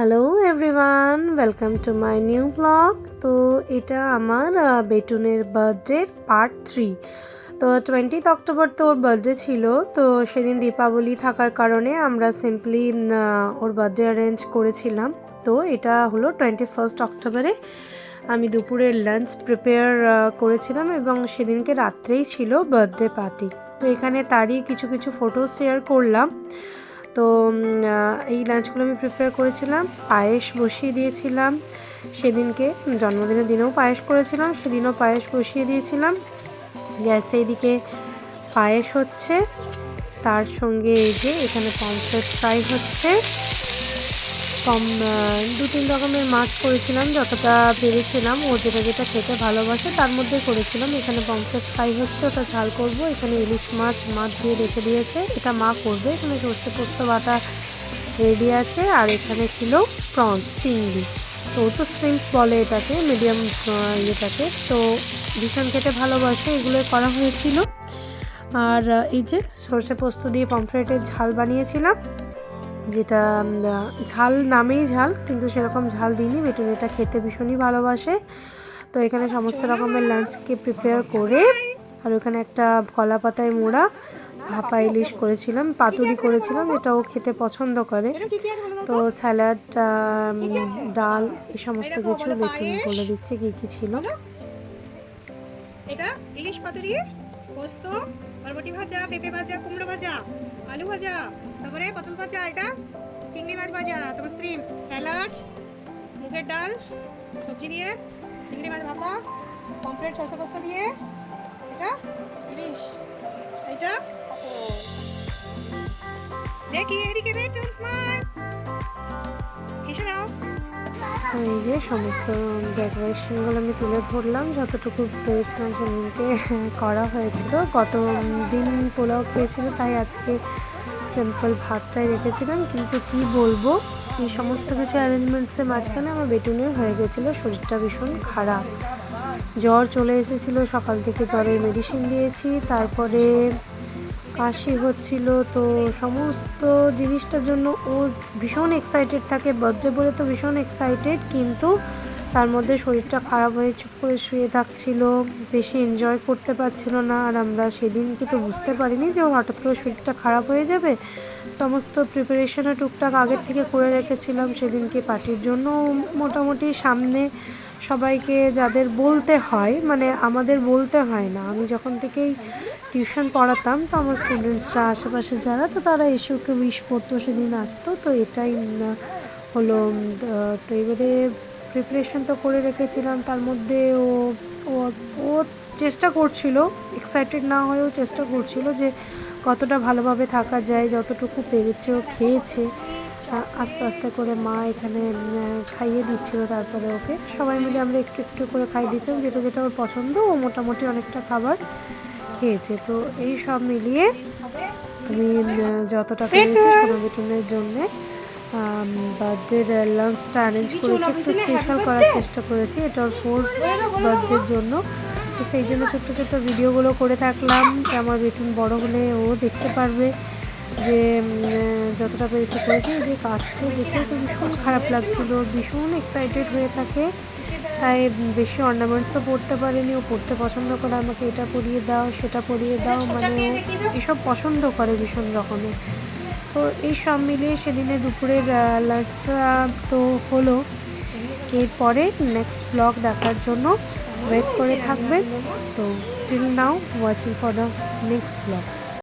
Hello everyone, welcome to my new blog. তো এটা আমার বেটুনের বার্থডের পার্ট 3। তো 20th অক্টোবর তো ওর বার্থডে ছিল। তো সেদিন দীপাবলি থাকার কারণে আমরা সিম্পলি ওর বার্থডে অ্যারেঞ্জ করেছিলাম। তো এটা হলো 21st অক্টোবরে আমি দুপুরের লাঞ্চ প্রিপেয়ার করেছিলাম এবং সেদিনকে রাত্রেই ছিল বার্থডে পার্টি। তো এখানে তারই কিছু কিছু ফটো শেয়ার করলাম। তো এই লাঞ্চগুলো আমি প্রিপেয়ার করেছিলাম, পায়েস বসিয়ে দিয়েছিলাম সেদিনকে, জন্মদিনের দিনেও পায়েস করেছিলাম, সেদিনও পায়েস বসিয়ে দিয়েছিলাম গ্যাসে। এদিকে পায়েস হচ্ছে, তার সঙ্গে এই যে এখানে পমফ্রেট ফ্রাই হচ্ছে। 2-3 রকমের মাছ করেছিলাম, যতটা পেরেছিলাম। ও যেটা যেটা খেতে ভালোবাসে তার মধ্যে করেছিলাম। এখানে পমফ্রেট ফ্রাই হচ্ছে, ওটা ঝাল করব। এখানে ইলিশ মাছ দিয়ে রেখে দিয়েছে, এটা মা করবে। এখানে সর্ষে পোস্ত বাটা রেডি আছে। আর এখানে ছিল প্রনস, চিংড়ি। তো ও তো শ্রিম্প বলে এটাকে, মিডিয়াম ইয়েটাকে। তো ভীষণ খেতে ভালোবাসে, এগুলো করা হয়েছিল। আর এই যে সর্ষে পোস্ত দিয়ে পমফ্রেটের ঝাল বানিয়েছিলাম, যেটা ঝাল নামেই ঝাল, কিন্তু সেরকম ঝাল দিইনি। বেটুন এটা খেতে ভীষণই ভালোবাসে। তো এখানে সমস্ত রকমের লাঞ্চকে প্রিপেয়ার করে, আর ওখানে একটা কলা পাতায় মোড়া ভাপা ইলিশ করেছিলাম, পাতুরি করেছিলাম, এটাও খেতে পছন্দ করে। তো স্যালাড, ডাল, এই সমস্ত কিছু বেটুন বলে দিচ্ছে কী কী ছিল। এটা ইলিশ পাতুরি, পোস্ত, বরবটি ভাজা, পেঁপে ভাজা, কুমড়ো ভাজা, আলু ভাজা, তারপরে পটল ভাজা, এটা চিংড়ি মাছ ভাজা, তারপর শ্রিম্প, স্যালাড, মুগের ডাল সবজি দিয়ে, চিংড়ি মাছ ভাপা, পমফ্রেট সরষে পোস্ত দিয়ে, এটা ইলিশ, এটা দেখি এদিকে বেটুন স্মাইল কিসে দাও। তো এই যে সমস্ত ডেকোরেশনগুলো আমি তুলে ধরলাম, যতটুকু পেরেছিলাম সেদিনকে করা হয়েছিল। গত দিন পোলাও খেয়েছিল, তাই আজকে সিম্পল ভাতটাই রেখেছিলাম। কিন্তু কি বলবো, এই সমস্ত কিছু অ্যারেঞ্জমেন্টসের মাঝখানে আমার বেটুনের হয়ে গেছিলো শরীরটা ভীষণ খারাপ, জ্বর চলে এসেছিলো। সকাল থেকে জ্বরের মেডিসিন দিয়েছি, তারপরে কাশি হচ্ছিল। তো সমস্ত জিনিসটার জন্য ও ভীষণ এক্সাইটেড থাকে, বার্থডে বলে তো ভীষণ এক্সাইটেড, কিন্তু তার মধ্যে শরীরটা খারাপ হয়ে চুপ করে শুয়ে থাকছিল, বেশি এনজয় করতে পারছিল না। আর আমরা সেদিনকে তো বুঝতে পারিনি যে ও হঠাৎ করে শরীরটা খারাপ হয়ে যাবে। সমস্ত প্রিপারেশনে টুকটাক আগের থেকে করে রেখেছিলাম সেদিনকে পার্টির জন্য। মোটামুটি সামনে সবাইকে যাদের বলতে হয়, মানে আমাদের বলতে হয় না, আমি যখন থেকেই টিউশন পড়াতাম, তো আমার স্টুডেন্টসরা আশেপাশে যারা, তো তারা এসে ওকে উইশ করতো, সেদিন আসতো। তো এটাই হলো। তো এবারে প্রিপারেশন তো করে রেখেছিলাম, তার মধ্যে ও ও ও চেষ্টা করছিল, এক্সাইটেড না হয়েও চেষ্টা করছিল যে কতটা ভালোভাবে থাকা যায়। যতটুকু পেরেছে ও খেয়েছে। আস্তে আস্তে করে মা এখানে খাইয়ে দিচ্ছিল, তারপরে ওকে সবাই মিলে আমরা একটু একটু করে খাইয়ে দিচ্ছিলাম, যেটা যেটা ওর পছন্দ। ও মোটামুটি অনেকটা খাবার খেয়েছে। তো এই সব মিলিয়ে আমি যতটা পেরেছি সোনা বেটুনের জন্যে বার্থডের লাঞ্চটা অ্যারেঞ্জ করেছি, একটু স্পেশাল করার চেষ্টা করেছি। এটা ওর 4th বার্থডের জন্য। তো সেই জন্য ছোট্ট ছোট্ট ভিডিওগুলো করে থাকলাম, যে আমার বেটুন বড় হলে ও দেখতে পারবে যে যতটা পেরেছি করেছি। যে কাজটা দেখে তো ভীষণ খারাপ লাগছিল, ভীষণ এক্সাইটেড হয়ে থাকে, তাই বেশি অর্নামেন্টসও পরতে পারেনি। ও পরতে পছন্দ করে, আমাকে এটা পরিয়ে দাও সেটা পরিয়ে দাও, মানে ও এসব পছন্দ করে ভীষণ রকমের। তো এই সব মিলিয়ে সেদিনে দুপুরের লাঞ্চটা তো হলো। এরপরে নেক্সট ব্লগ দেখার জন্য ওয়েট করে থাকবেন। তো till now watching for the next blog.